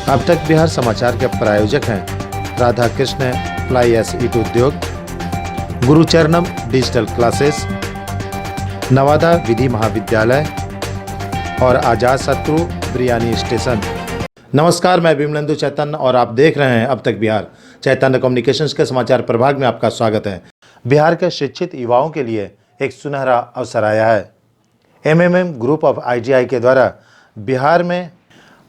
अब तक बिहार समाचार के प्रायोजक हैं राधा कृष्ण फ्लाई एस ईट उद्योग, गुरुचरणम डिजिटल क्लासेस, नवादा विधि महाविद्यालय और आजाद शत्रु बिरयानी स्टेशन। नमस्कार, मैं विमलेंदु चैतन्य और आप देख रहे हैं अब तक बिहार। चैतन्य कम्युनिकेशंस के समाचार प्रभाग में आपका स्वागत है। बिहार के शिक्षित युवाओं के लिए एक सुनहरा अवसर आया है। एमएमएम ग्रुप ऑफ आईटीआई के द्वारा बिहार में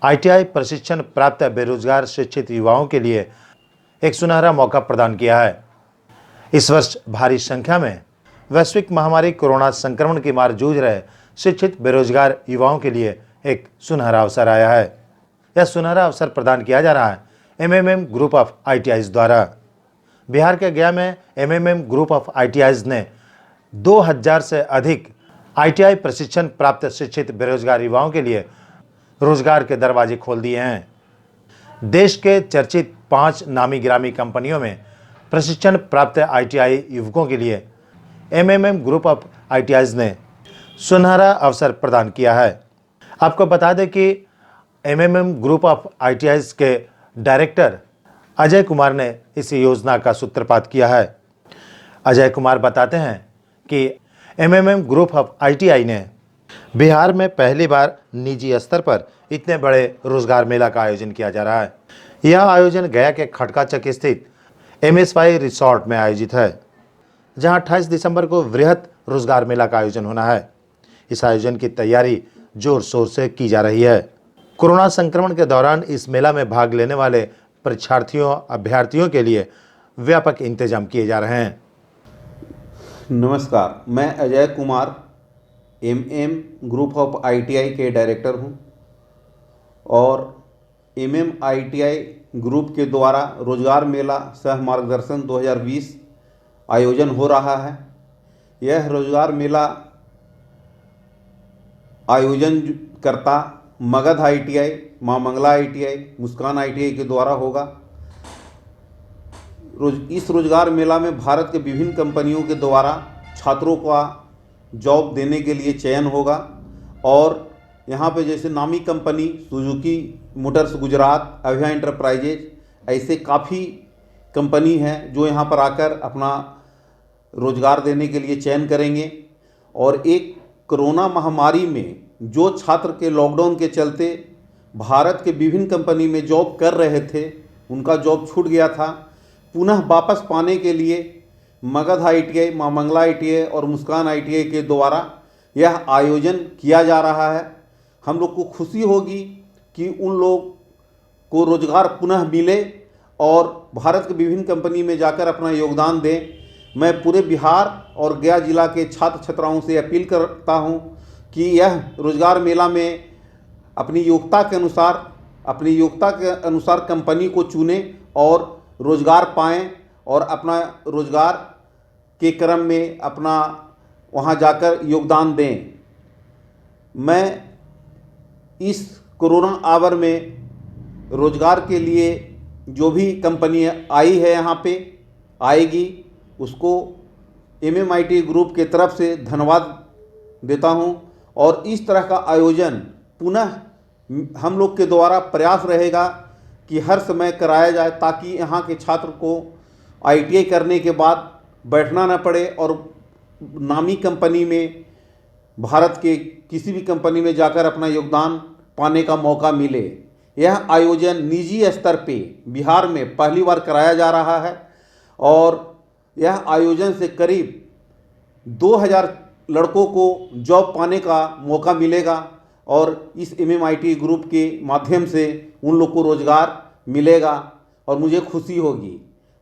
आईटीआई प्रशिक्षण प्राप्त बेरोजगार शिक्षित युवाओं के लिए एक सुनहरा मौका प्रदान किया है। इस वर्ष भारी संख्या में वैश्विक महामारी कोरोना संक्रमण की मार जूझ रहे शिक्षित बेरोजगार युवाओं के लिए एक सुनहरा अवसर आया है। यह सुनहरा अवसर प्रदान किया जा रहा है एमएमएम ग्रुप ऑफ आईटीआईज द्वारा। बिहार के गया में एमएमएम ग्रुप ऑफ आईटीआईज ने 2000 से अधिक आईटीआई प्रशिक्षण प्राप्त शिक्षित बेरोजगार युवाओं के लिए रोजगार के दरवाजे खोल दिए हैं। देश के चर्चित 5 नामी गिरामी कंपनियों में प्रशिक्षण प्राप्त आईटीआई युवकों के लिए एमएमएम ग्रुप ऑफ आईटीआईज ने सुनहरा अवसर प्रदान किया है। आपको बता दें कि एमएमएम ग्रुप ऑफ आईटीआईज के डायरेक्टर अजय कुमार ने इस योजना का सूत्रपात किया है। अजय कुमार बताते हैं कि एमएमएम ग्रुप ऑफ आईटीआई ने बिहार में पहली बार निजी स्तर पर इतने बड़े रोजगार मेला का आयोजन किया जा रहा है। यह आयोजन गया के खटकाचक स्थित एमएसवाई रिसोर्ट में आयोजित है, जहां 28 दिसंबर को वृहत रोजगार मेला का आयोजन होना है। इस आयोजन की तैयारी जोर शोर से की जा रही है। कोरोना संक्रमण के दौरान इस मेला में भाग लेने वाले परीक्षार्थियों अभ्यर्थियों के लिए व्यापक इंतजाम किए जा रहे हैं। नमस्कार, मैं Ajay Kumar MM group of ITI के डायरेक्टर हूं और एमएम आईटीआई ग्रुप के द्वारा रोजगार मेला सह मार्गदर्शन 2020 आयोजन हो रहा है। यह रोजगार मेला आयोजन करता मगध आईटीआई, मां मंगला आईटीआई, मुस्कान आईटीआई के द्वारा होगा। इस रोजगार मेला में भारत के विभिन्न कंपनियों के द्वारा छात्रों का जॉब देने के लिए चयन होगा और यहाँ पे जैसे नामी company Suzuki Motors Gujarat, Abhiya enterprises, ऐसे काफ़ी कंपनी हैं जो यहाँ पर आकर अपना रोजगार देने के लिए चयन करेंगे। और एक कोरोना महामारी में जो छात्र के लॉकडाउन के चलते भारत के विभिन्न कंपनी में जॉब कर रहे थे, उनका जॉब छूट गया था, पुनः वापस पाने के लिए मगध आईटीआई, मां मंगला आईटीआई और मुस्कान आईटीआई के द्वारा यह आयोजन किया जा रहा है। हम लोग को खुशी होगी कि उन लोग को रोजगार पुनः मिले और भारत के विभिन्न कंपनी में जाकर अपना योगदान दें। मैं पूरे बिहार और गया जिला के छात्र छात्राओं से अपील करता हूं कि यह रोजगार मेला में अपनी योग्यता के अनुसार कंपनी को चुनें और रोजगार पाएं और अपना रोजगार के क्रम में अपना वहां जाकर योगदान दें। मैं इस कोरोना आवर में रोजगार के लिए जो भी कंपनी आई है यहाँ पे आएगी, उसको एमएमआईटी ग्रुप के तरफ से धन्यवाद देता हूँ। और इस तरह का आयोजन पुनः हम लोग के द्वारा प्रयास रहेगा कि हर समय कराया जाए, ताकि यहाँ के छात्र को आईटीआई करने के बाद बैठना न पड़े और नामी कंपनी में, भारत के किसी भी कंपनी में जाकर अपना योगदान पाने का मौका मिले। यह आयोजन निजी स्तर पे बिहार में पहली बार कराया जा रहा है और यह आयोजन से करीब 2000 लड़कों को जॉब पाने का मौका मिलेगा और इस एमएमआईटी ग्रुप के माध्यम से उन लोग को रोजगार मिलेगा और मुझे खुशी होगी।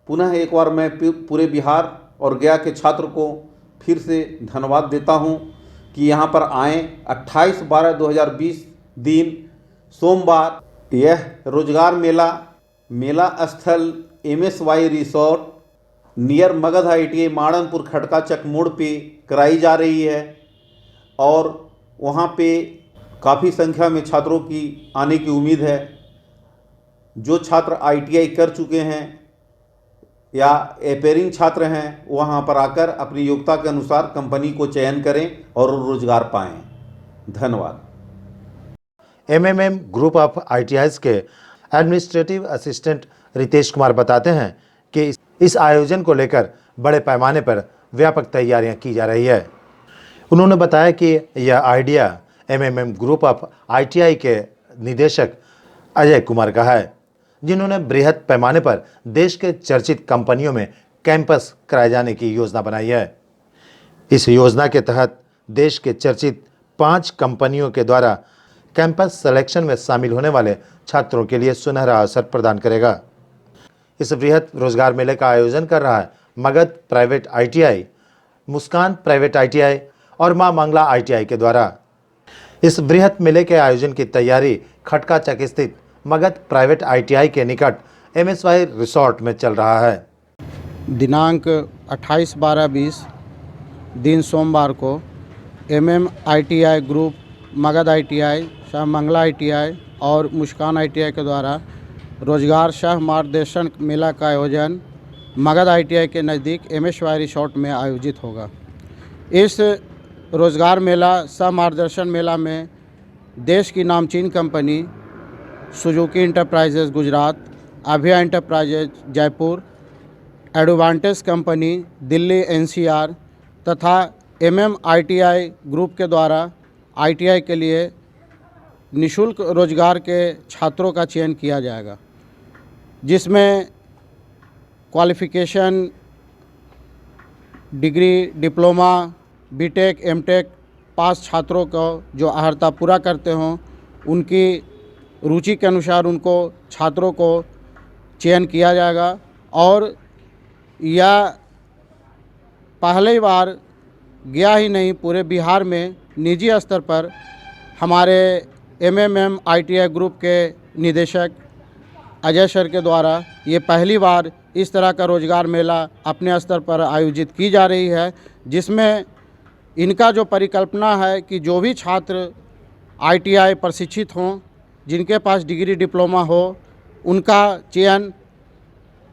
पुनः एक बार मैं पूरे बिहार और गया के छात्र को फिर से धन्यवाद देता हूं कि यहां पर आएँ। 28/12/2020 दिन सोमवार यह रोजगार मेला स्थल MSY resort near Magadh ITI Madanpur Khatkachak मोड़ पे कराई जा रही है और वहां पे काफ़ी संख्या में छात्रों की आने की उम्मीद है। जो छात्र आईटीआई कर चुके हैं या एपेयरिंग छात्र हैं, वहां पर आकर अपनी योग्यता के अनुसार कंपनी को चयन करें और रोजगार पाएं। धन्यवाद। एमएमएम ग्रुप ऑफ आईटीआईज के एडमिनिस्ट्रेटिव असिस्टेंट रितेश कुमार बताते हैं कि इस आयोजन को लेकर बड़े पैमाने पर व्यापक तैयारियां की जा रही है। उन्होंने बताया कि यह idea MMM group of ITI के निदेशक अजय कुमार का है, जिन्होंने बृहद पैमाने पर देश के चर्चित कंपनियों में कैंपस कराए जाने की योजना बनाई है। इस योजना के तहत देश के चर्चित 5 कंपनियों के द्वारा कैंपस सिलेक्शन में शामिल होने वाले छात्रों के लिए सुनहरा अवसर प्रदान करेगा। इस बृहद रोजगार मेले का आयोजन कर रहा है मगध प्राइवेट आईटीआई, मुस्कान प्राइवेट आईटीआई और मां मंगला आईटीआई के द्वारा। इस बृहद मेले के आयोजन की तैयारी खटका चक स्थित मगध प्राइवेट आईटीआई के निकट एमएसवाई रिसोर्ट में चल रहा है। दिनांक 28/12/20 दिन सोमवार को MMITI group, Magadh ITI, Shah Mangla ITI और मुस्कान आईटीआई के द्वारा रोजगार सह मार्गदर्शन मेला का आयोजन मगध आईटीआई के नज़दीक एमएसवाई रिसोर्ट में आयोजित होगा। इस रोजगार मेला सह मार्गदर्शन मेला में देश की नामचीन company Suzuki enterprises Gujarat, Abhiya enterprises Jaipur, advantage company Delhi NCR तथा एमएमआईटीआई ग्रुप के द्वारा आईटीआई के लिए निःशुल्क रोजगार के छात्रों का चयन किया जाएगा, जिसमें qualification degree, diploma, BTech, MTech pass छात्रों को जो अर्हता पूरा करते हों, उनकी रुचि के अनुसार उनको छात्रों को चयन किया जाएगा। और यह पहली बार गया ही नहीं, पूरे बिहार में निजी स्तर पर हमारे एमएमएम आईटीआई ग्रुप के निदेशक अजय सर के द्वारा ये पहली बार इस तरह का रोजगार मेला अपने स्तर पर आयोजित की जा रही है, जिसमें इनका जो परिकल्पना है कि जो भी छात्र आईटीआई प्रशिक्षित हों, जिनके पास डिग्री, डिप्लोमा हो, उनका चयन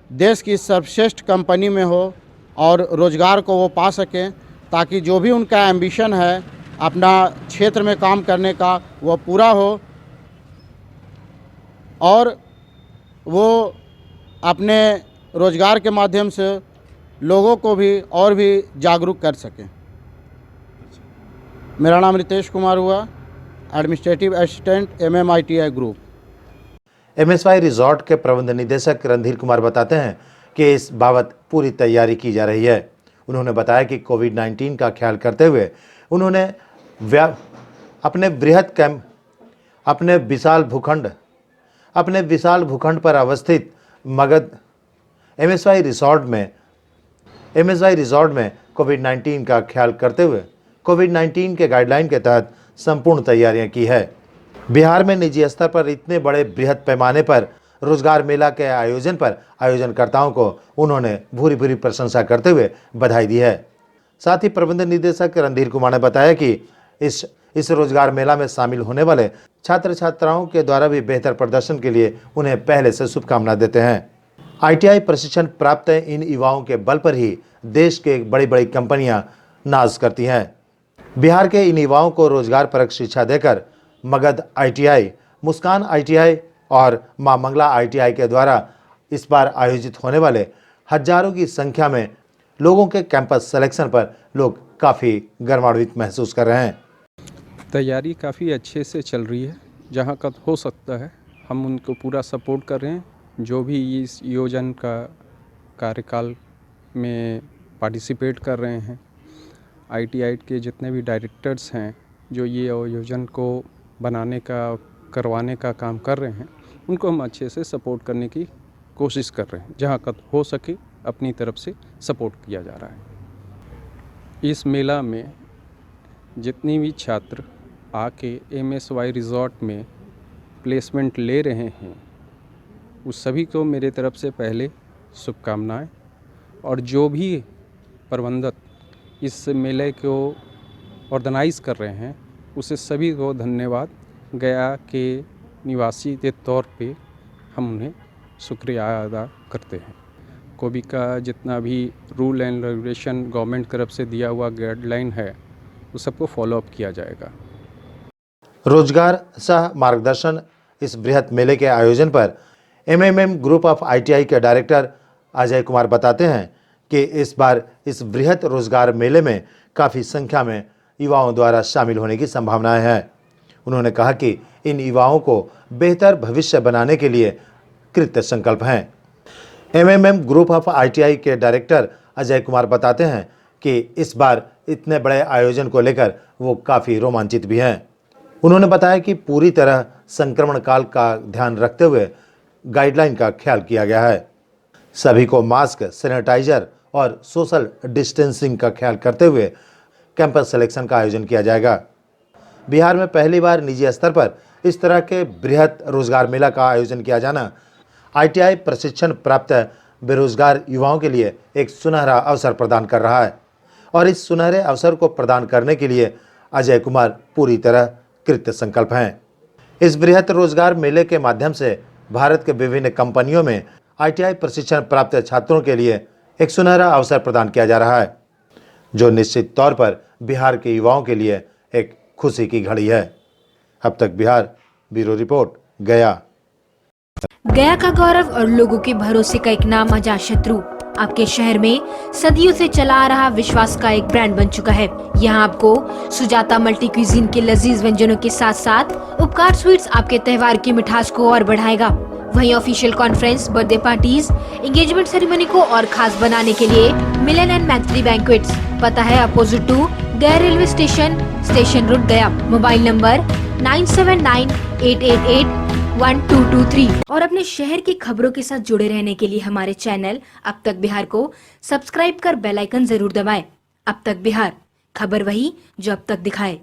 देश की सर्वश्रेष्ठ कंपनी में हो और रोज़गार को वो पा सकें, ताकि जो भी उनका एम्बिशन है अपना क्षेत्र में काम करने का वो पूरा हो और वो अपने रोज़गार के माध्यम से लोगों को भी और भी जागरूक कर सकें। मेरा नाम रितेश कुमार हुआ, administrative assistant एमएमआईटीआई group. MSY resort के प्रबंध निदेशक रणधीर कुमार बताते हैं कि इस बाबत पूरी तैयारी की जा रही है। उन्होंने बताया कि कोविड-19 का ख्याल करते हुए उन्होंने अपने विशाल भूखंड पर अवस्थित मगध एमएसवाई रिसोर्ट में कोविड-19 का ख्याल करते हुए कोविड-19 के गाइडलाइन के तहत संपूर्ण तैयारियां की है। बिहार में निजी स्तर पर इतने बड़े बृहद पैमाने पर रोजगार मेला के आयोजन पर आयोजनकर्ताओं को उन्होंने भूरी भूरी प्रशंसा करते हुए बधाई दी है। साथ ही प्रबंध निदेशक रणधीर कुमार ने बताया कि इस रोजगार मेला में शामिल होने वाले छात्र छात्राओं के द्वारा भी बेहतर प्रदर्शन के लिए उन्हें पहले से शुभकामना देते हैं। आईटीआई प्रशिक्षण प्राप्त इन युवाओं के बल पर ही देश के बड़ी बड़ी कंपनियां नाज करती हैं। बिहार के इन युवाओं को रोजगार परक शिक्षा देकर मगध आईटीआई, मुस्कान आईटीआई और मां मंगला आईटीआई के द्वारा इस बार आयोजित होने वाले हजारों की संख्या में लोगों के कैंपस सिलेक्शन पर लोग काफ़ी गर्वान्वित महसूस कर रहे हैं। तैयारी काफ़ी अच्छे से चल रही है, जहाँ तक हो सकता है हम उनको पूरा सपोर्ट कर रहे हैं। जो भी इस योजना का कार्यकाल में पार्टिसिपेट कर रहे हैं, आईटीआई के जितने भी डायरेक्टर्स हैं जो ये योजना को बनाने का, करवाने का काम कर रहे हैं, उनको हम अच्छे से सपोर्ट करने की कोशिश कर रहे हैं। जहाँ तक हो सके अपनी तरफ से सपोर्ट किया जा रहा है। इस मेला में जितनी भी छात्र आके एमएसवाई रिजॉर्ट में प्लेसमेंट ले रहे हैं, उस सभी को मेरे तरफ से पहले शुभकामनाएं। और जो भी प्रबंधक इस मेले को ऑर्गेनाइज़ कर रहे हैं, उसे सभी को धन्यवाद। गया के निवासी के तौर पे हम उन्हें शुक्रिया अदा करते हैं। कोविड का जितना भी रूल एंड रेगुलेशन गवर्नमेंट तरफ से दिया हुआ गाइडलाइन है, उस सबको फॉलोअप किया जाएगा। रोजगार सह मार्गदर्शन इस बृहद मेले के आयोजन पर एमएमएम ग्रुप ऑफ आईटीआई के डायरेक्टर अजय कुमार बताते हैं कि इस बार इस बृहत रोजगार मेले में काफ़ी संख्या में युवाओं द्वारा शामिल होने की संभावनाएं हैं। उन्होंने कहा कि इन युवाओं को बेहतर भविष्य बनाने के लिए कृत संकल्प हैं। एमएमएम ग्रुप ऑफ आईटीआई के डायरेक्टर अजय कुमार बताते हैं कि इस बार इतने बड़े आयोजन को लेकर वो काफ़ी रोमांचित भी हैं। उन्होंने बताया कि पूरी तरह संक्रमण काल का ध्यान रखते हुए गाइडलाइन का ख्याल किया गया है। सभी को मास्क, सैनिटाइजर और सोशल डिस्टेंसिंग का ख्याल करते हुए कैंपस सिलेक्शन का आयोजन किया जाएगा। बिहार में पहली बार निजी स्तर पर इस तरह के बृहत रोजगार मेला का आयोजन किया जाना आईटीआई प्रशिक्षण प्राप्त बेरोजगार युवाओं के लिए एक सुनहरा अवसर प्रदान कर रहा है और इस सुनहरे अवसर को प्रदान करने के लिए अजय कुमार पूरी तरह कृत संकल्प हैं। इस बृहत रोजगार मेले के माध्यम से भारत के विभिन्न कंपनियों में आईटीआई प्रशिक्षण प्राप्त छात्रों के लिए एक सुनहरा अवसर प्रदान किया जा रहा है, जो निश्चित तौर पर बिहार के युवाओं के लिए एक खुशी की घड़ी है। अब तक बिहार ब्यूरो रिपोर्ट, गया। गया का गौरव और लोगों के भरोसे का एक नाम अजातशत्रु आपके शहर में सदियों से चला आ रहा विश्वास का एक ब्रांड बन चुका है। यहाँ आपको सुजाता मल्टी क्यूजीन के लजीज व्यंजनों के साथ साथ उपकार स्वीट्स आपके त्योहार की मिठास को और बढ़ाएगा। वहीं official conference, birthday parties, engagement ceremony को और खास बनाने के लिए मिलन एंड मैत्री बैंक्वेट्स, पता है अपोजिट टू गया रेलवे स्टेशन, स्टेशन रोड, गया। Mobile number 9798881223। और अपने शहर की खबरों के साथ जुड़े रहने के लिए हमारे चैनल अब तक बिहार को सब्सक्राइब कर बेल आइकन जरूर दबाएं। अब तक बिहार, खबर वही जो अब तक दिखाए।